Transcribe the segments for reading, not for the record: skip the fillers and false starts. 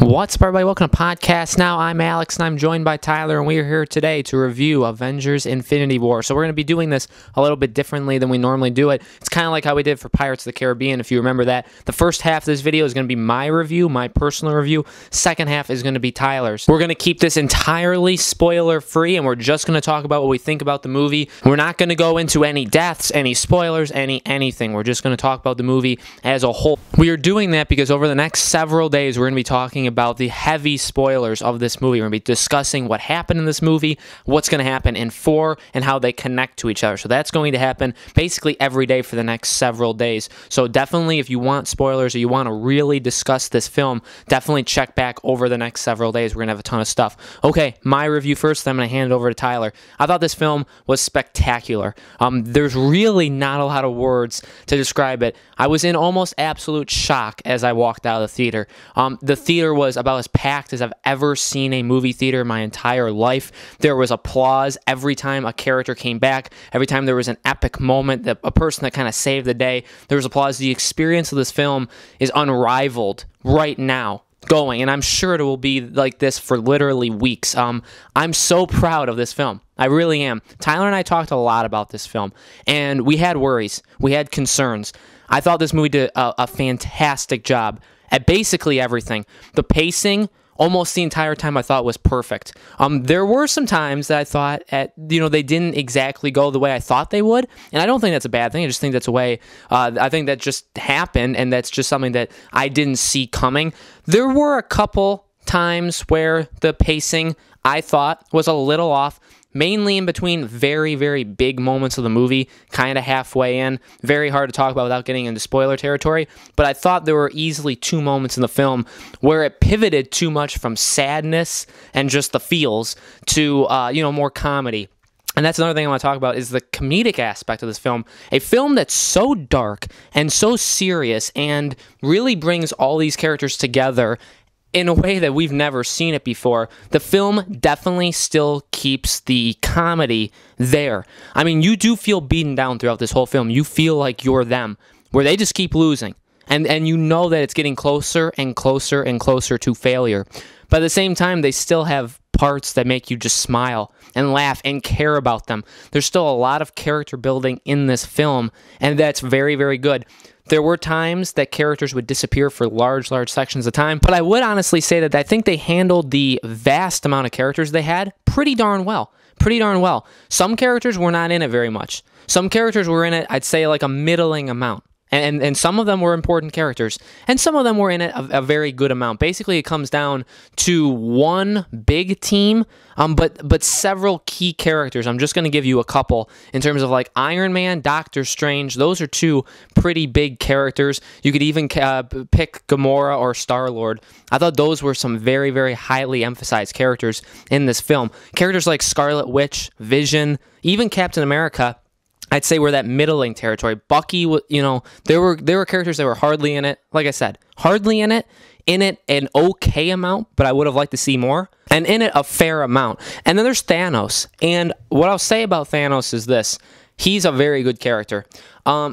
What's up, everybody? Welcome to Podcast Now. I'm Alex, and I'm joined by Tyler, and we are here today to review Avengers Infinity War. So we're going to be doing this a little bit differently than we normally do it. It's kind of like how we did for Pirates of the Caribbean, if you remember that. The first half of this video is going to be my review, my personal review. Second half is going to be Tyler's. We're going to keep this entirely spoiler-free, and we're just going to talk about what we think about the movie. We're not going to go into any deaths, any spoilers, anything. We're just going to talk about the movie as a whole. We are doing that because over the next several days, we're going to be talking about the heavy spoilers of this movie. We're going to be discussing what happened in this movie, what's going to happen in 4, and how they connect to each other. So that's going to happen basically every day for the next several days. So definitely, if you want spoilers or you want to really discuss this film, definitely check back over the next several days. We're going to have a ton of stuff. Okay, my review first, then I'm going to hand it over to Tyler. I thought this film was spectacular. There's really not a lot of words to describe it. I was in almost absolute shock as I walked out of the theater. The theater was about as packed as I've ever seen a movie theater in my entire life. There was applause every time a character came back, every time there was an epic moment, a person that kind of saved the day. There was applause. The experience of this film is unrivaled right now going, and I'm sure it will be like this for literally weeks. I'm so proud of this film. I really am. Tyler and I talked a lot about this film, and we had worries. We had concerns. I thought this movie did a fantastic job at basically everything. The pacing, almost the entire time, I thought was perfect. There were some times that I thought they didn't exactly go the way I thought they would, and I don't think that's a bad thing. I just think that's a way. I think that just happened, and that's just something that I didn't see coming. There were a couple times where the pacing, I thought, was a little off. Mainly in between very, very big moments of the movie, kind of halfway in. Very hard to talk about without getting into spoiler territory, but I thought there were easily 2 moments in the film where it pivoted too much from sadness and just the feels to, more comedy. And that's another thing I want to talk about is the comedic aspect of this film. A film that's so dark and so serious and really brings all these characters together in a way that we've never seen it before. The film definitely still keeps the comedy there. I mean, you do feel beaten down throughout this whole film. You feel like you're them, where they just keep losing. And you know that it's getting closer and closer and closer to failure. But at the same time, they still have parts that make you just smile and laugh and care about them. There's still a lot of character building in this film, and that's very, very good. There were times that characters would disappear for large sections of time, but I would honestly say that I think they handled the vast amount of characters they had pretty darn well. Pretty darn well. Some characters were not in it very much. Some characters were in it, I'd say, like a middling amount. And some of them were important characters, and some of them were in it a very good amount. Basically, it comes down to one big team, but several key characters. I'm just going to give you a couple in terms of like Iron Man, Doctor Strange. Those are 2 pretty big characters. You could even pick Gamora or Star-Lord. I thought those were some very, very highly emphasized characters in this film. Characters like Scarlet Witch, Vision, even Captain America, I'd say we're that middling territory. Bucky, there were characters that were hardly in it. Like I said, hardly in it an okay amount, but I would have liked to see more, and in it a fair amount. And then there's Thanos, and what I'll say about Thanos is this: he's a very good character.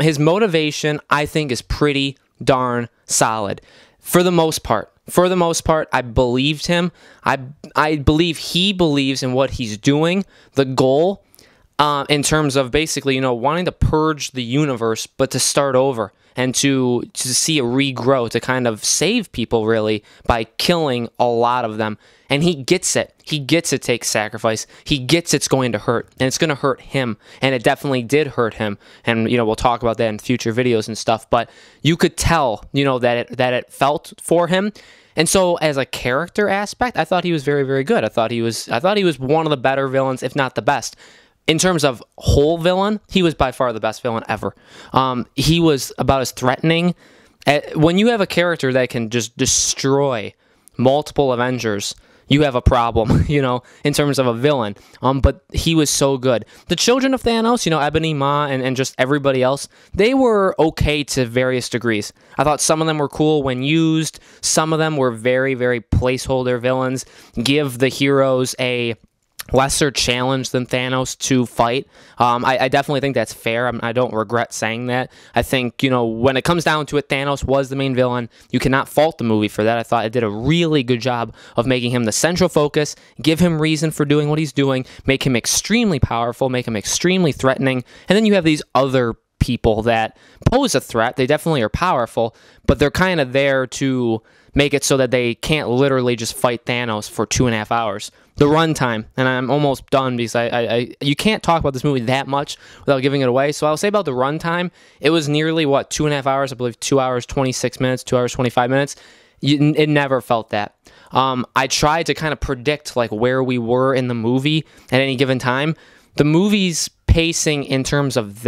His motivation, I think, is pretty darn solid for the most part. For the most part, I believed him. I believe he believes in what he's doing. The goal, in terms of basically, wanting to purge the universe, but to start over and to see a regrow, to kind of save people, really, by killing a lot of them. And he gets it. He gets it takes sacrifice. He gets it's going to hurt, and it's going to hurt him. And it definitely did hurt him. And, we'll talk about that in future videos and stuff. But you could tell, that it felt for him. And so, as a character aspect, I thought he was very, very good. I thought he was one of the better villains, if not the best. In terms of whole villain, he was by far the best villain ever. He was about as threatening. When you have a character that can just destroy multiple Avengers, you have a problem, in terms of a villain. But he was so good. The children of Thanos, Ebony Maw and just everybody else, they were okay to various degrees. I thought some of them were cool when used. Some of them were very, very placeholder villains. Give the heroes a lesser challenge than Thanos to fight. I definitely think that's fair. I don't regret saying that. I think, when it comes down to it, Thanos was the main villain. You cannot fault the movie for that. I thought it did a really good job of making him the central focus, give him reason for doing what he's doing, make him extremely powerful, make him extremely threatening. And then you have these other people that pose a threat. They definitely are powerful, but they're kind of there to make it so that they can't literally just fight Thanos for 2.5 hours. The runtime, and I'm almost done because you can't talk about this movie that much without giving it away. So I'll say about the runtime, it was nearly, 2.5 hours? I believe 2 hours, 26 minutes, 2 hours, 25 minutes. It never felt that. I tried to kind of predict where we were in the movie at any given time. The movie's pacing in terms of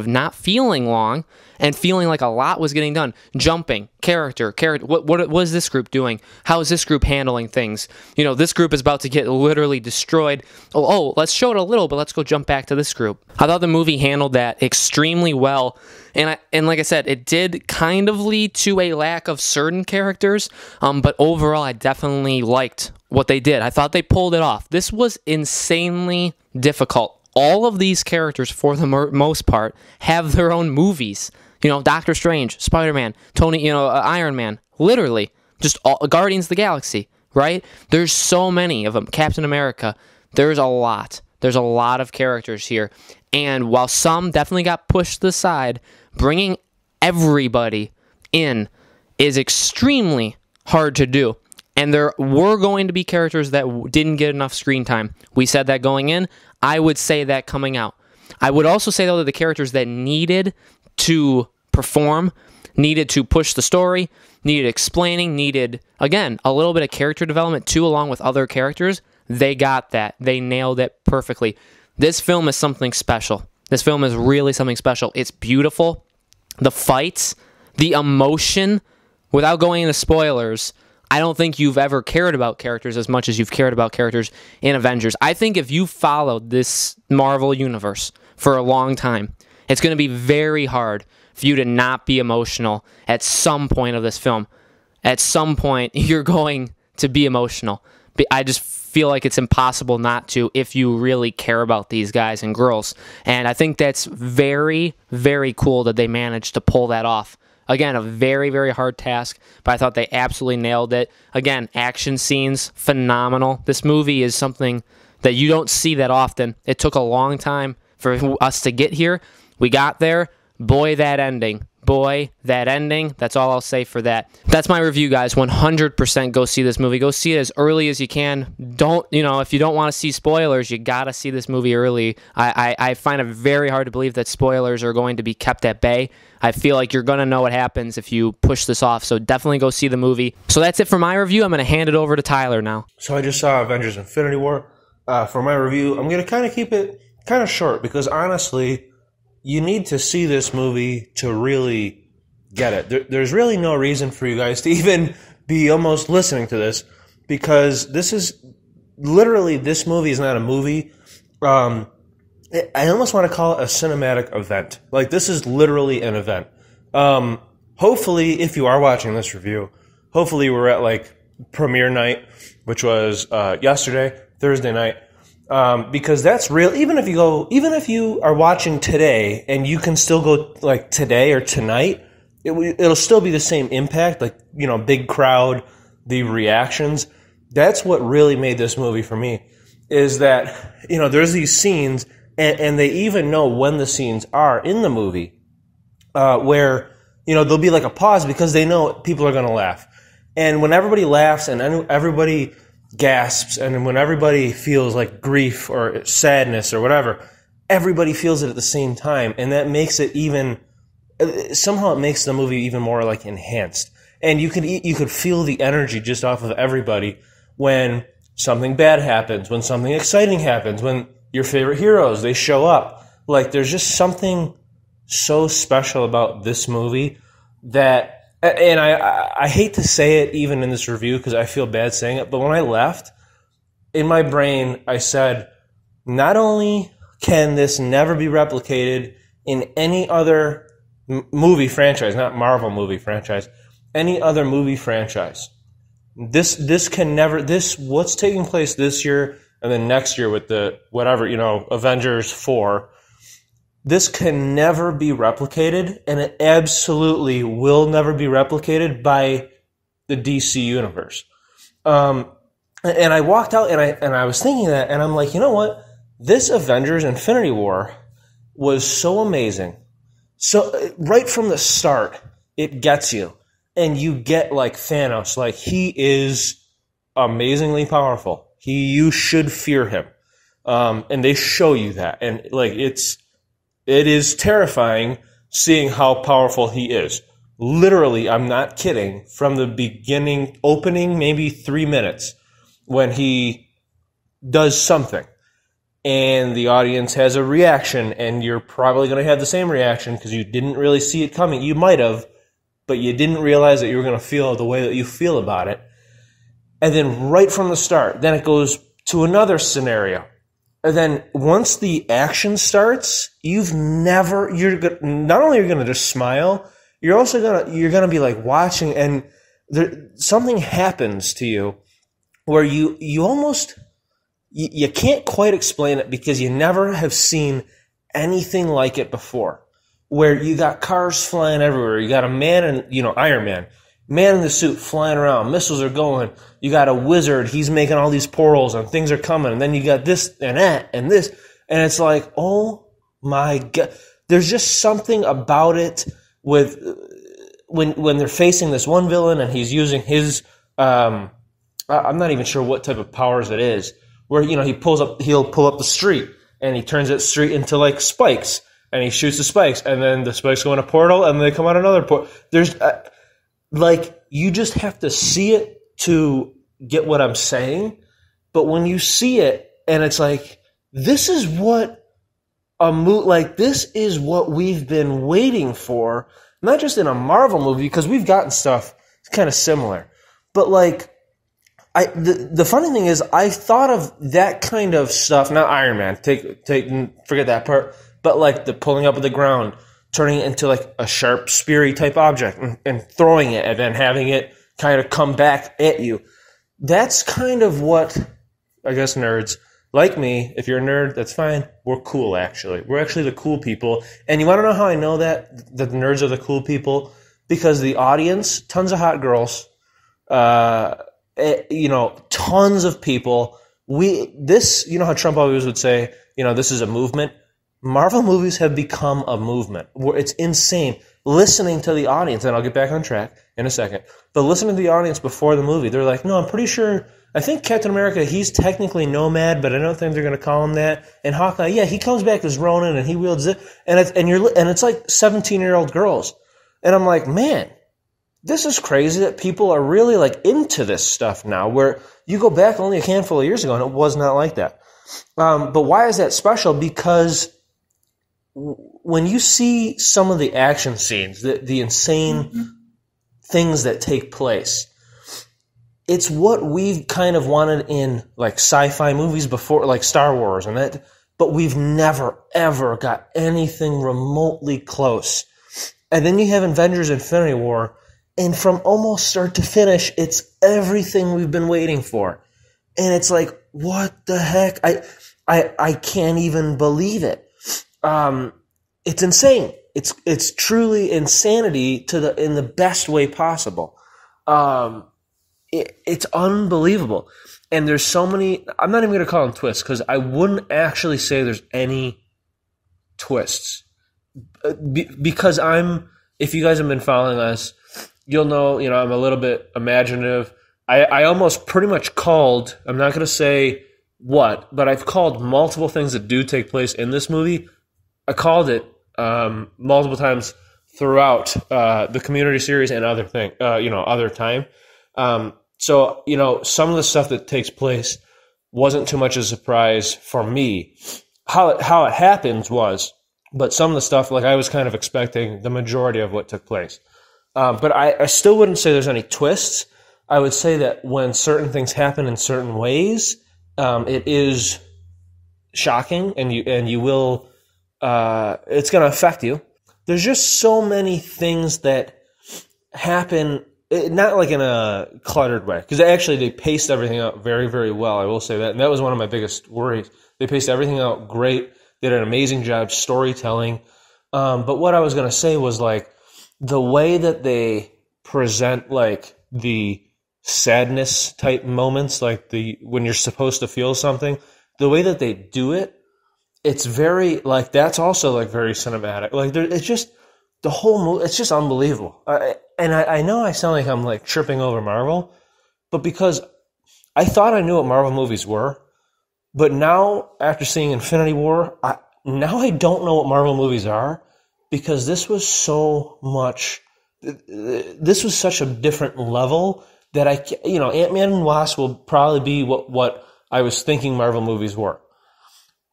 not feeling long and feeling like a lot was getting done. Jumping, character. What is this group doing? How is this group handling things? This group is about to get literally destroyed. Oh, let's show it a little, but let's go jump back to this group. I thought the movie handled that extremely well. And like I said, it did kind of lead to a lack of certain characters, but overall, I definitely liked what they did. I thought they pulled it off. This was insanely difficult. All of these characters, for the most part, have their own movies. Doctor Strange, Spider-Man, Tony, Iron Man, literally, just all, Guardians of the Galaxy, right? There's so many of them. Captain America, there's a lot. There's a lot of characters here. And while some definitely got pushed to the side, bringing everybody in is extremely hard to do. And there were going to be characters that didn't get enough screen time. We said that going in. I would say that coming out. I would also say, though, that the characters that needed to perform, needed to push the story, needed explaining, needed, again, a little bit of character development too, along with other characters, they got that. They nailed it perfectly. This film is something special. This film is really something special. It's beautiful. The fights, the emotion, without going into spoilers, I don't think you've ever cared about characters as much as you've cared about characters in Avengers. I think if you followed this Marvel universe for a long time, it's going to be very hard for you to not be emotional at some point of this film. At some point, you're going to be emotional. I just feel like it's impossible not to if you really care about these guys and girls. And I think that's very, very cool that they managed to pull that off. Again, a very, very hard task, but I thought they absolutely nailed it. Again, action scenes, phenomenal. This movie is something that you don't see that often. It took a long time for us to get here. We got there. Boy, that ending. Boy, that ending. That's all I'll say for that. That's my review, guys. 100% go see this movie. Go see it as early as you can. If you don't want to see spoilers, you got to see this movie early. I find it very hard to believe that spoilers are going to be kept at bay. I feel like you're going to know what happens if you push this off, so definitely go see the movie. So that's it for my review. I'm going to hand it over to Tyler now. So I just saw Avengers Infinity War. For my review, I'm going to kind of keep it kind of short because honestly, you need to see this movie to really get it. There's really no reason for you guys to even be almost listening to this because this is literally, this movie is not a movie. I almost want to call it a cinematic event. Like, this is literally an event. Hopefully, if you are watching this review, hopefully we're at premiere night, which was yesterday, Thursday night. Because that's real. Even if you are watching today and you can still go today or tonight, it'll still be the same impact. Big crowd, the reactions. That's what really made this movie for me is that, there's these scenes and they even know when the scenes are in the movie, where, there'll be a pause because they know people are going to laugh. And when everybody laughs and everybody gasps, and when everybody feels grief or sadness or whatever, everybody feels it at the same time, and that makes it somehow it makes the movie even more enhanced. And you could feel the energy just off of everybody when something bad happens, when something exciting happens, when your favorite heroes, they show up. There's just something so special about this movie that. And I hate to say it even in this review because I feel bad saying it, but when I left, in my brain, I said, not only can this never be replicated in any other movie franchise, not Marvel movie franchise, any other movie franchise. What's taking place this year and then next year with the whatever, Avengers 4. This can never be replicated, and it absolutely will never be replicated by the DC universe. And I walked out, and I was thinking that, and I'm like, you know what? This Avengers Infinity War was so amazing. So right from the start, it gets you, and you get like Thanos. Like, he is amazingly powerful. You should fear him, and they show you that, and like it is terrifying seeing how powerful he is. Literally, I'm not kidding, from the beginning, opening maybe 3 minutes, when he does something and the audience has a reaction, and you're probably going to have the same reaction because you didn't really see it coming. You might have, but you didn't realize that you were going to feel the way that you feel about it. And then right from the start, then it goes to another scenario. And then once the action starts, you're not only you're going to just smile, you're going to be like watching, and something happens to you where you almost, you can't quite explain it because you never have seen anything like it before, where you got cars flying everywhere. You got a man in, Iron Man in the suit flying around. Missiles are going. You got a wizard. He's making all these portals, and things are coming. And then you got this and that and this. And it's like, oh my God. There's just something about it with when they're facing this one villain, and he's using his, I'm not even sure what type of powers it is, where, he'll pull up the street, and he turns that street into like spikes, and he shoots the spikes, and then the spikes go in a portal, and they come out another portal. There's, you just have to see it to get what I'm saying. But when you see it, and it's like, this is what this is what we've been waiting for, not just in a Marvel movie, because we've gotten stuff kind of similar. But the funny thing is, I thought of that kind of stuff, not Iron Man, forget that part, but like the pulling up of the ground, turning it into like a sharp, speary type object, and throwing it, and then having it kind of come back at you. That's kind of what, I guess, nerds like me, if you're a nerd, that's fine. We're cool, actually. We're actually the cool people. And you want to know how I know that the nerds are the cool people? Because the audience, tons of hot girls, tons of people. How Trump always would say, this is a movement. Marvel movies have become a movement. It's insane. Listening to the audience, and I'll get back on track in a second, but listening to the audience before the movie, they're like, no, I'm pretty sure, I think Captain America, he's technically Nomad, but I don't think they're going to call him that. And Hawkeye, yeah, he comes back as Ronin, and he wields it, and it's like 17-year-old girls. And I'm like, man, this is crazy that people are really like into this stuff now, where you go back only a handful of years ago, and it was not like that. But why is that special? Because when you see some of the action scenes, the insane things that take place, it's what we've kind of wanted in like sci-fi movies before, like Star Wars and that, but we've never, ever got anything remotely close. And then you have Avengers Infinity War, and from almost start to finish, it's everything we've been waiting for. And it's like, what the heck? I can't even believe it. It's insane. It's truly insanity in the best way possible. It's unbelievable. And there's so many, I'm not even going to call them twists, because I wouldn't actually say there's any twists. Because if you guys have been following us, you'll know, I'm a little bit imaginative. I almost pretty much called, I'm not going to say what, but I've called multiple things that do take place in this movie. I called it multiple times throughout the Community series and other time. So, some of the stuff that takes place wasn't too much of a surprise for me. How it happens was, but some of the stuff, like I was kind of expecting the majority of what took place. But I still wouldn't say there's any twists. I would say that when certain things happen in certain ways, it is shocking, and you will, it's going to affect you. There's just so many things that happen not like in a cluttered way, because actually they paced everything out very, very well. I will say that, and that was one of my biggest worries. They paced everything out great. They did an amazing job storytelling. But what I was going to say was like the way that they present like the sadness type moments, like when you're supposed to feel something, the way that they do it, it's very like that's also like very cinematic. Like it's just the whole movie. It's just unbelievable. And I know I sound like I'm like tripping over Marvel, but because I thought I knew what Marvel movies were, but now after seeing Infinity War, now I don't know what Marvel movies are, because this was so much. This was such a different level that Ant-Man and Wasp will probably be what I was thinking Marvel movies were,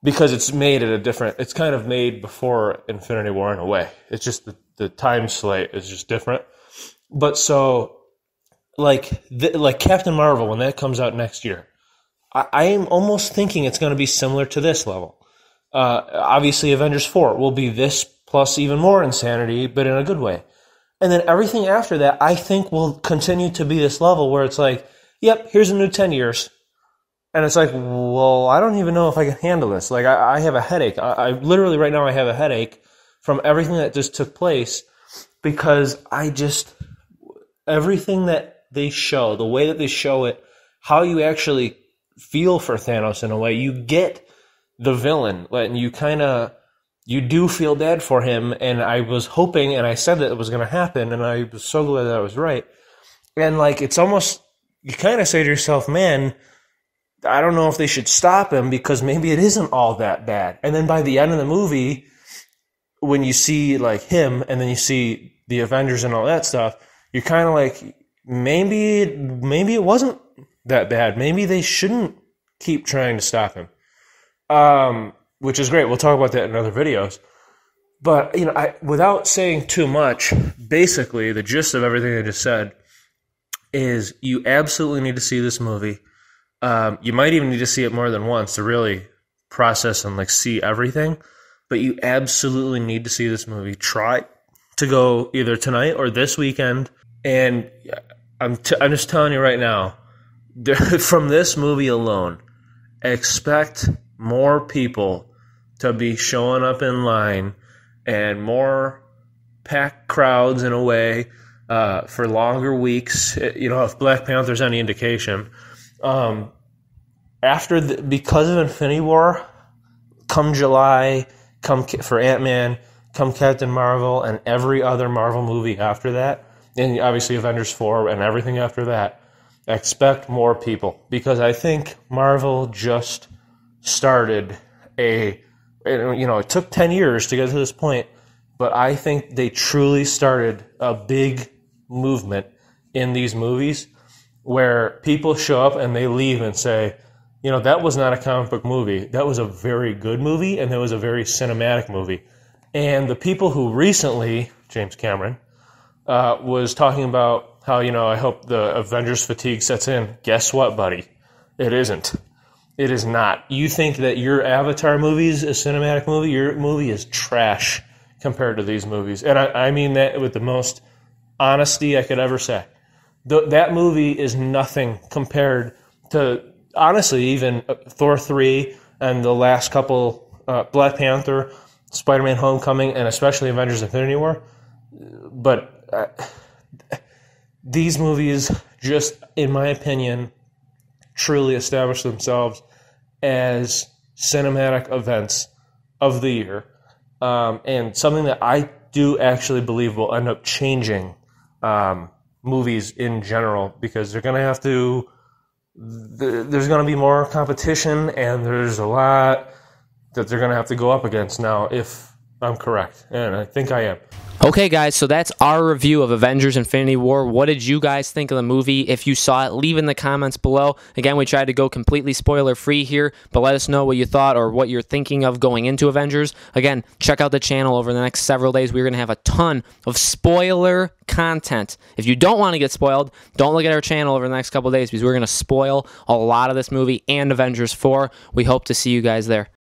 because it's made at a different. It's kind of made before Infinity War in a way. It's just the time slate is just different. But so, like Captain Marvel, when that comes out next year, I am almost thinking it's going to be similar to this level. Obviously, Avengers 4 will be this plus even more insanity, but in a good way. And then everything after that, I think, will continue to be this level where it's like, yep, here's a new 10 years. And it's like, well, I don't even know if I can handle this. Like, I have a headache. I literally, right now, I have a headache from everything that just took place, because everything that they show, the way that they show it, how you actually feel for Thanos in a way, you get the villain, and you do feel bad for him, and I was hoping, and I said that it was going to happen, and I was so glad that I was right. And, like, it's almost, you kind of say to yourself, man, I don't know if they should stop him, because maybe it isn't all that bad. And then by the end of the movie, when you see, like, him, and then you see the Avengers and all that stuff, you're kind of like, maybe it wasn't that bad. Maybe they shouldn't keep trying to stop him. Which is great. We'll talk about that in other videos. But, without saying too much, basically the gist of everything I just said is you absolutely need to see this movie. You might even need to see it more than once to really process and like see everything. But you absolutely need to see this movie. Try to go either tonight or this weekend. And I'm just telling you right now, from this movie alone, expect more people to be showing up in line and more packed crowds in a way for longer weeks. If Black Panther's any indication, because of Infinity War, come July, come for Ant-Man, come Captain Marvel, and every other Marvel movie after that, and obviously Avengers 4 and everything after that, expect more people, because I think Marvel just started it took 10 years to get to this point, but I think they truly started a big movement in these movies where people show up and they leave and say, that was not a comic book movie. That was a very good movie, and that was a very cinematic movie. And the people who recently, James Cameron, was talking about how, I hope the Avengers fatigue sets in. Guess what, buddy? It isn't. It is not. You think that your Avatar movie is a cinematic movie? Your movie is trash compared to these movies. And I mean that with the most honesty I could ever say. That movie is nothing compared to, honestly, even Thor 3 and the last couple, Black Panther, Spider-Man Homecoming, and especially Avengers Infinity War. But these movies just, in my opinion, truly establish themselves as cinematic events of the year, and something that I do actually believe will end up changing movies in general, because they're going to have to. There's going to be more competition, and there's a lot that they're going to have to go up against now, if I'm correct, and I think I am. Okay, guys, so that's our review of Avengers Infinity War. What did you guys think of the movie? If you saw it, leave in the comments below. Again, we tried to go completely spoiler-free here, but let us know what you thought or what you're thinking of going into Avengers. Again, check out the channel over the next several days. We're going to have a ton of spoiler content. If you don't want to get spoiled, don't look at our channel over the next couple of days, because we're going to spoil a lot of this movie and Avengers 4. We hope to see you guys there.